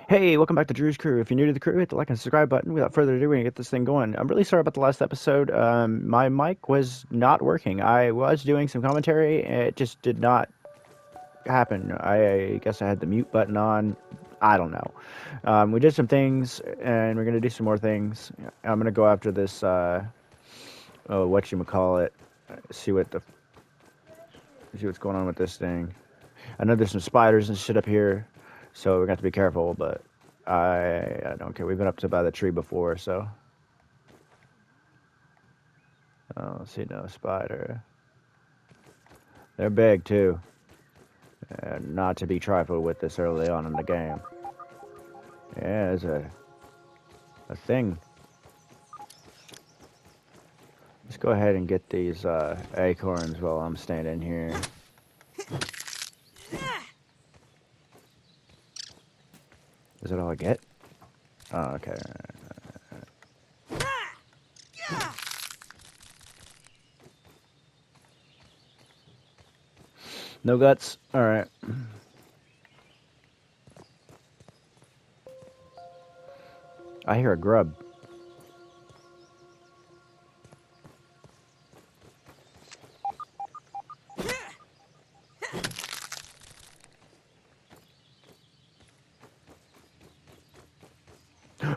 Hey, welcome back to Drew's Crew. If you're new to the crew, hit the like and subscribe button. Without further ado, we're gonna get this thing going. I'm really sorry about the last episode. My mic was not working. I was doing some commentary, and it just did not happen. I guess I had the mute button on. I don't know. We did some things, and we're gonna do some more things. I'm gonna go after this. Oh, what you call it? See what the see what's going on with this thing. I know there's some spiders and shit up here, so we got to be careful. But I don't care. We've been up to by the tree before, so I don't see no spider. They're big too, not to be trifled with this early on in the game. Yeah, there's a thing. Let's go ahead and get these acorns while I'm standing here. Is that all I get? Oh, okay. No guts. All right. I hear a grub.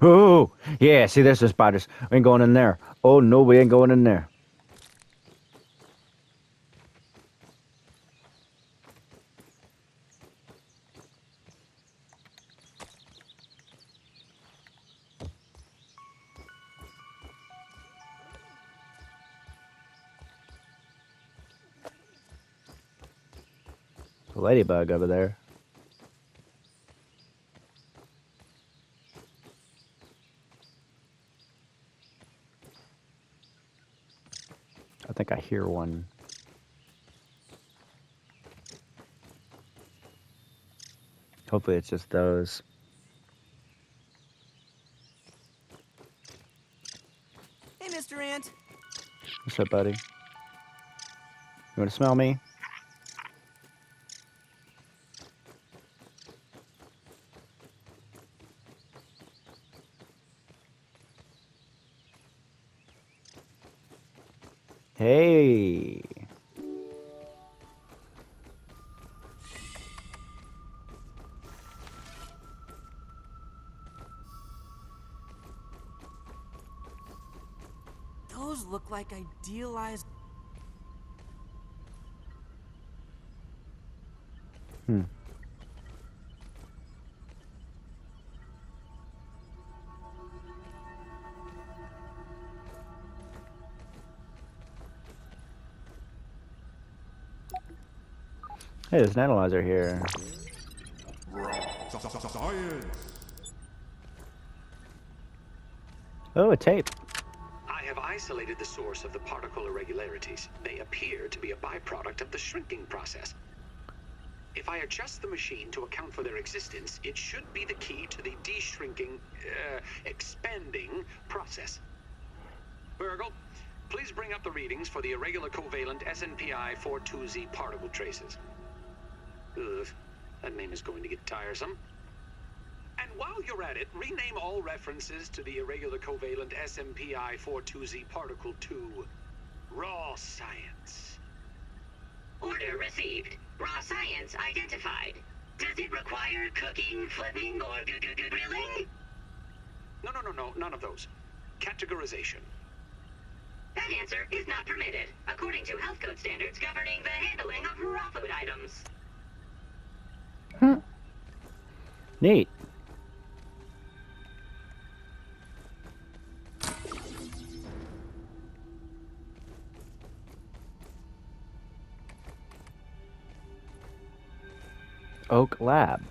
Oh, yeah. See, there's the spiders. We ain't going in there. Oh no, we ain't going in there. A ladybug over there. I think I hear one. Hopefully, it's just those. Hey, Mr. Ant. What's up, buddy? You want to smell me? Hey. Those look like idealized. Hmm. Hey, there's an analyzer here. Science! Oh, a tape. I have isolated the source of the particle irregularities. They appear to be a byproduct of the shrinking process. If I adjust the machine to account for their existence, it should be the key to the de-shrinking, expanding process. Burgle, please bring up the readings for the irregular covalent SNPI 42Z particle traces. Ugh, that name is going to get tiresome. And while you're at it, rename all references to the irregular covalent SMPI 42Z particle to raw science. Order received. Raw science identified. Does it require cooking, flipping, or grilling? No, none of those. Categorization. That answer is not permitted, according to health code standards governing the handling of raw food items. Neat. Oak Lab.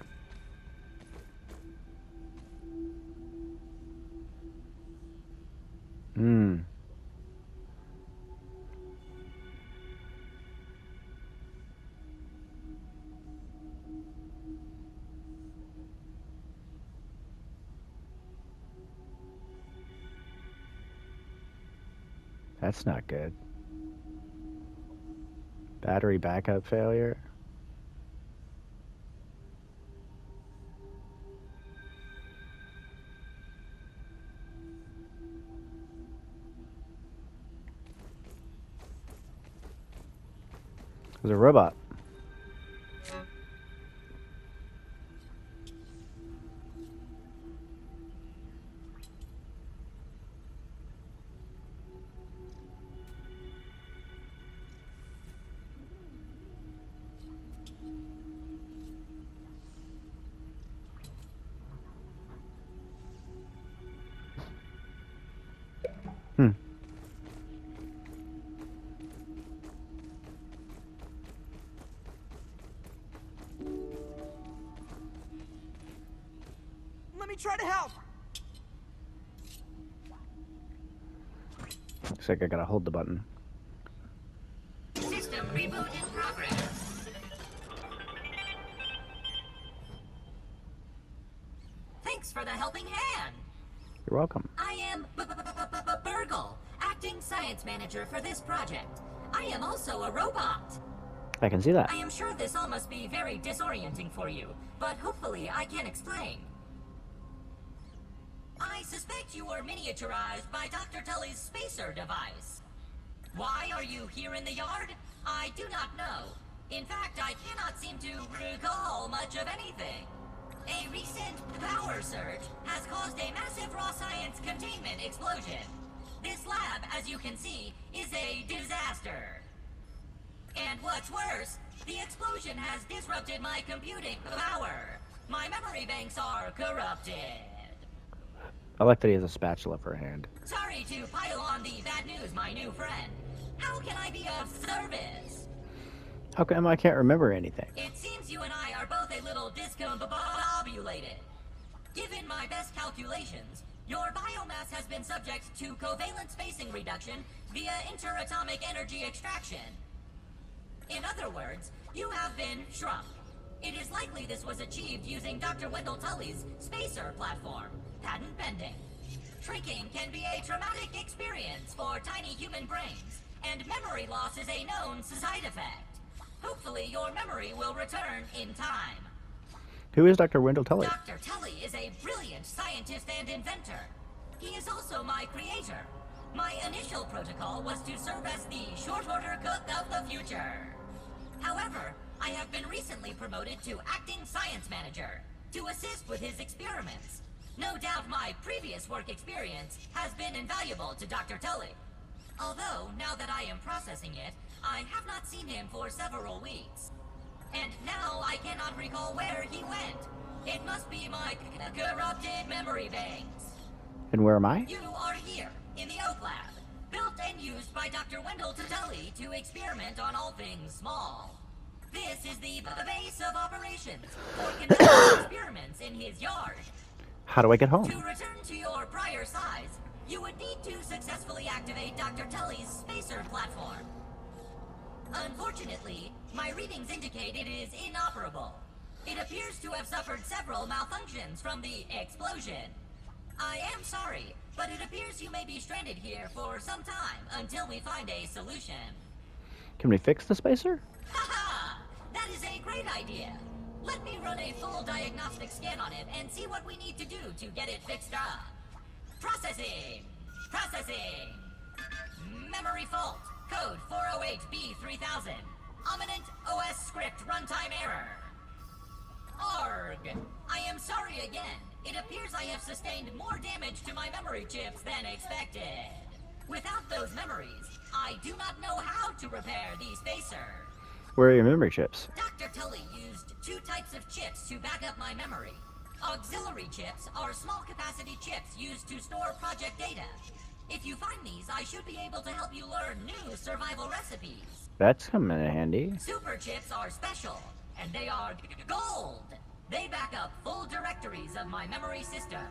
Hmm. That's not good. Battery backup failure. was a robot. Hmm. Let me try to help. Looks like I gotta hold the button. System reboot in progress. Thanks for the helping hand. You're welcome. I am Burgle, acting science manager for this project. I am also a robot. I can see that. I am sure this all must be very disorienting for you, but hopefully I can explain. I suspect you were miniaturized by Dr. Tully's spacer device. Why are you here in the yard? I do not know. In fact, I cannot seem to recall much of anything. A recent power surge has caused a massive raw science containment explosion. This lab, as you can see, is a disaster. And what's worse, the explosion has disrupted my computing power. My memory banks are corrupted. I like that he has a spatula for a hand. Sorry to pile on the bad news, my new friend. How can I be of service? How come I can't remember anything? It seems you and I are both a little discombobulated. Given my best calculations, your biomass has been subject to covalent spacing reduction via interatomic energy extraction. In other words, you have been shrunk. It is likely this was achieved using Dr. Wendell Tully's spacer platform, patent pending. Shrinking can be a traumatic experience for tiny human brains, and memory loss is a known side effect. Hopefully your memory will return in time. Who is Dr. Wendell Tully? Dr. Tully is a brilliant scientist and inventor. He is also my creator. My initial protocol was to serve as the short order cook of the future. However, I have been recently promoted to acting science manager to assist with his experiments. No doubt my previous work experience has been invaluable to Dr. Tully. Although, now that I am processing it, I have not seen him for several weeks. And now I cannot recall where he went. It must be my corrupted memory banks. And where am I? You are here, in the Oak Lab, built and used by Dr. Wendell Tully to experiment on all things small. This is the base of operations for conducting experiments in his yard. How do I get home? To return to your prior size, you would need to successfully activate Dr. Tully's spacer platform. Unfortunately, my readings indicate it is inoperable. It appears to have suffered several malfunctions from the explosion. I am sorry, but it appears you may be stranded here for some time until we find a solution. Can we fix the spacer? Haha! That is a great idea. Let me run a full diagnostic scan on it and see what we need to do to get it fixed up. Processing! Processing! Memory fault. Code 408B3000. Ominent OS script runtime error. Arg! I am sorry again. It appears I have sustained more damage to my memory chips than expected. Without those memories, I do not know how to repair the spacer. Where are your memory chips? Dr. Tully used two types of chips to back up my memory. Auxiliary chips are small capacity chips used to store project data. If you find these, I should be able to help you learn new survival recipes. That's coming in handy. Super chips are special, and they are gold. They back up full directories of my memory system.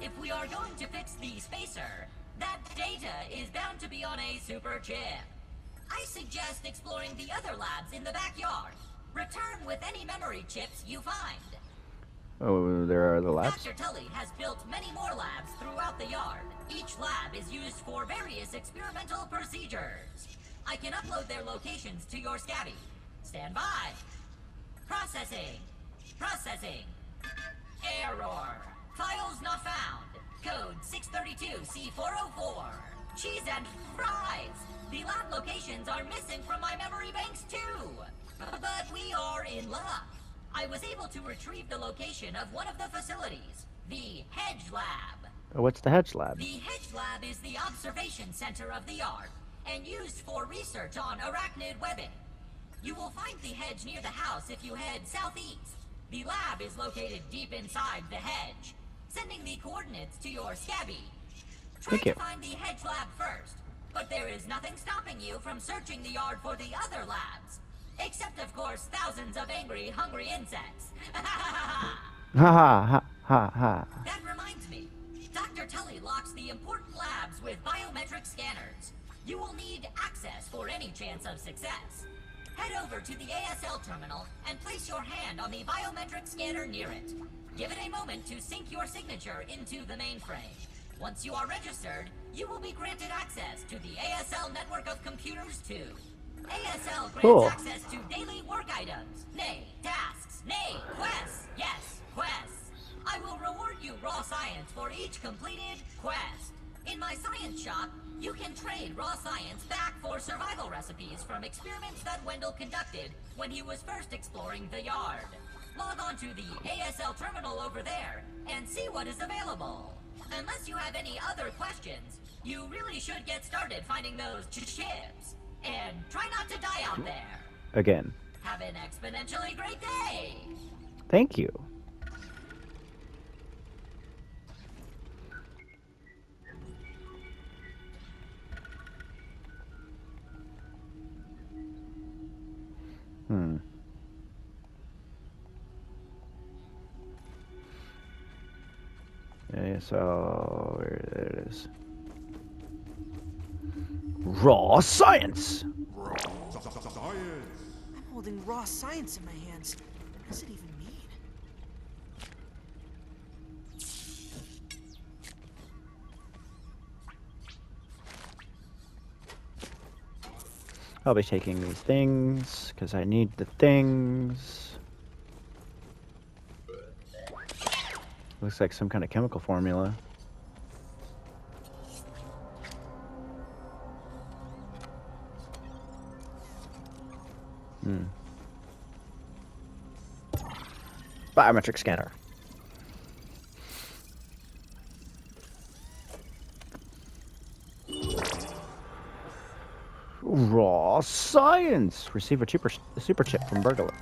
If we are going to fix the spacer, that data is bound to be on a super chip. I suggest exploring the other labs in the backyard. Return with any memory chips you find. Oh, there are the labs? Dr. Tully has built many more labs throughout the yard. Each lab is used for various experimental procedures. I can upload their locations to your Scabby. Stand by. Processing. Processing. Error. Files not found. Code 632C404. cheese and fries. The lab locations are missing from my memory banks too. But we are in luck. I was able to retrieve the location of one of the facilities, the Hedge Lab. What's the Hedge Lab? The Hedge Lab is the observation center of the yard and used for research on arachnid webbing. You will find the hedge near the house if you head southeast. The lab is located deep inside the hedge, sending the coordinates to your Scabby. Try Thank you. to find the Hedge Lab first, but there is nothing stopping you from searching the yard for the other labs. Except, of course, thousands of angry, hungry insects. Ha ha ha ha. That reminds me. Dr. Tully locks the important labs with biometric scanners. You will need access for any chance of success. Head over to the ASL terminal and place your hand on the biometric scanner near it. Give it a moment to sync your signature into the mainframe. Once you are registered, you will be granted access to the ASL network of computers too. ASL grants Cool. access to daily work items, nay, tasks, nay, quests. Yes, quests. I will reward you raw science for each completed quest. In my science shop, you can trade raw science back for survival recipes from experiments that Wendell conducted when he was first exploring the yard. Log on to the ASL terminal over there and see what is available. Unless you have any other questions, you really should get started finding those chips. And try not to die out there. Again. Have an exponentially great day. Thank you. Okay, so there it is. Raw science. I'm holding raw science in my hands. What does it even mean? I'll be taking these things because I need the things. Looks like some kind of chemical formula. Biometric scanner. Raw science. Receive a super chip from Burglar.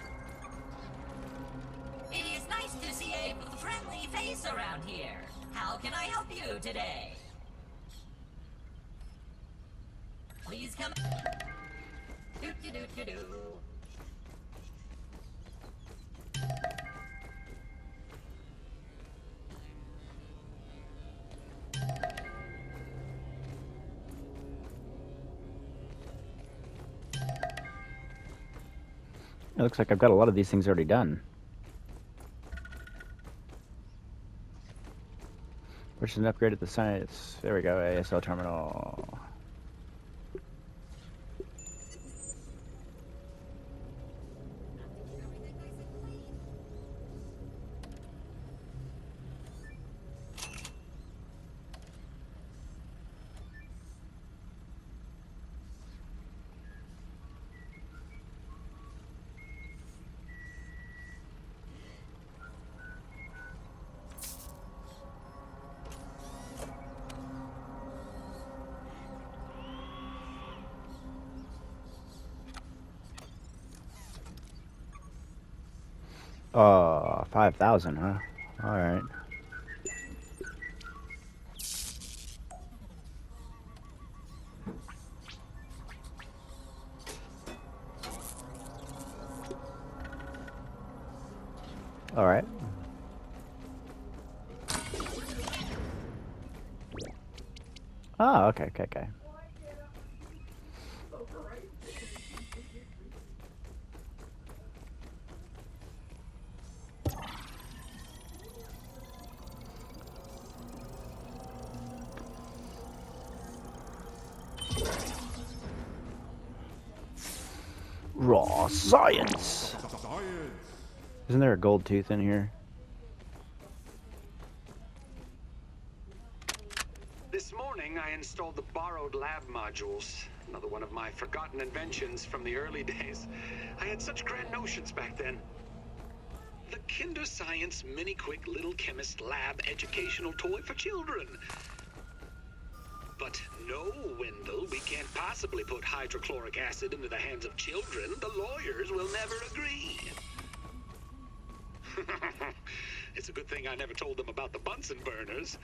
It is nice to see a friendly face around here. How can I help you today? Please come. Do. It looks like I've got a lot of these things already done. Which is an upgrade at the science. There we go, ASL terminal. Oh, 5,000, huh? Alright. Alright. Oh, okay. Raw science. Isn't there a gold tooth in here? This morning, I installed the borrowed lab modules. Another one of my forgotten inventions from the early days. I had such grand notions back then. The Kinder Science Mini Quick Little Chemist Lab educational toy for children. But no, Wendell, we can't possibly put hydrochloric acid into the hands of children. The lawyers will never agree. It's a good thing I never told them about the Bunsen burners.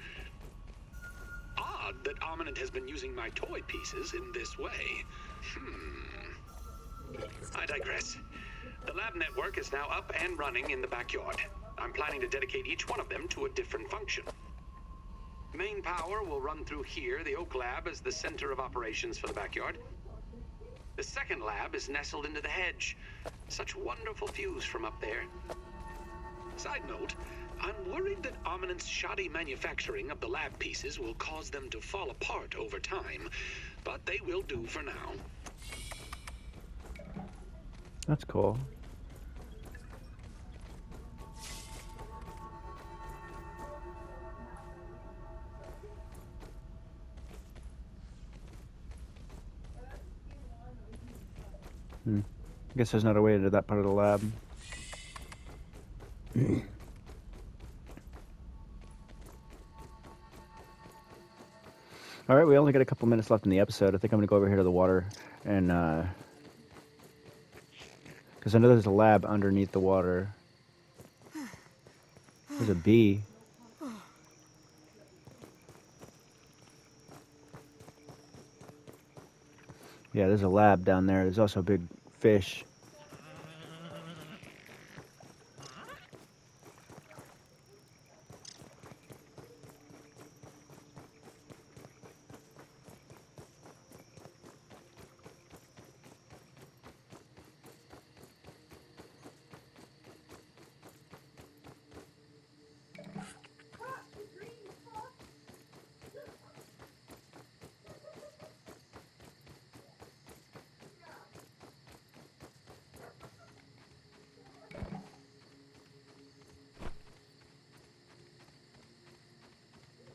Odd that Armament has been using my toy pieces in this way. I digress. The lab network is now up and running in the backyard. I'm planning to dedicate each one of them to a different function. Main power will run through here. The Oak Lab is the center of operations for the backyard. The second lab is nestled into the hedge. Such wonderful views from up there. Side note, I'm worried that Armament's shoddy manufacturing of the lab pieces will cause them to fall apart over time, but they will do for now. That's cool. I guess there's not a way into that part of the lab. All right, we only got a couple minutes left in the episode. I think I'm gonna go over here to the water and because I know there's a lab underneath the water. There's a bee. Yeah, there's a lab down there. There's also a big fish.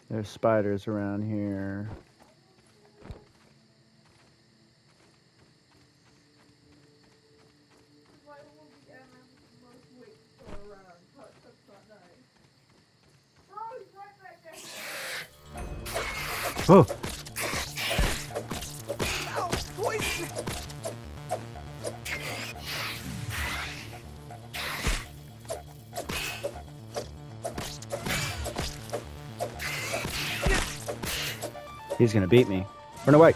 There's spiders around here. Oh! Ow, poison! He's gonna beat me. Run away!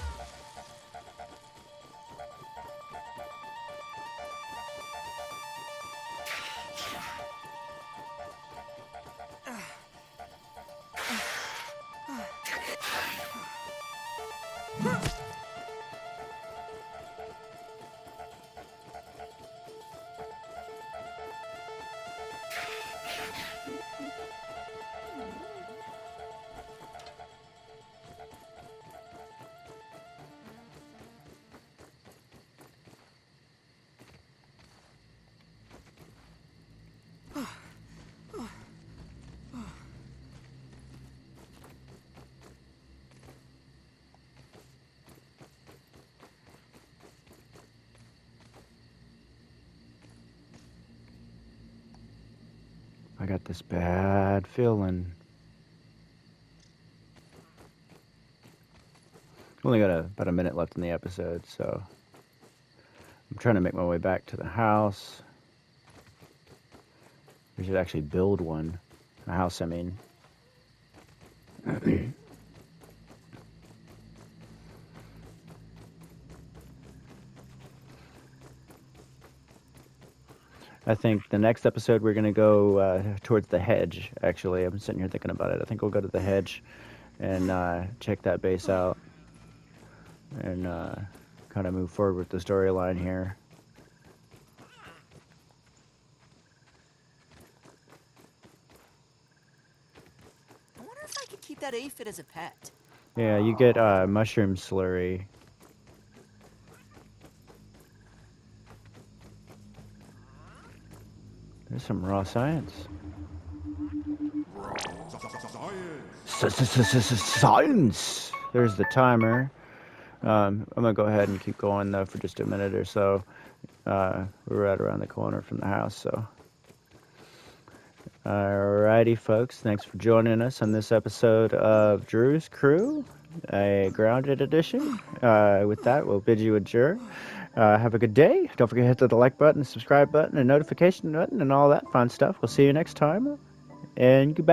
I got this bad feeling. Only got about a minute left in the episode, so I'm trying to make my way back to the house. We should actually build one. A house, I mean. I think the next episode we're gonna go towards the hedge. Actually, I'm sitting here thinking about it. I think we'll go to the hedge and check that base out and kind of move forward with the storyline here. I wonder if I could keep that aphid as a pet. Yeah, you get mushroom slurry. There's some raw science. Science. There's the timer. I'm gonna go ahead and keep going though for just a minute or so. We're right around the corner from the house, so. Alrighty, folks. Thanks for joining us on this episode of Drew's Crew, a grounded edition. With that, we'll bid you adieu. Have a good day. Don't forget to hit the like button, subscribe button, and notification button, and all that fun stuff. We'll see you next time. And goodbye.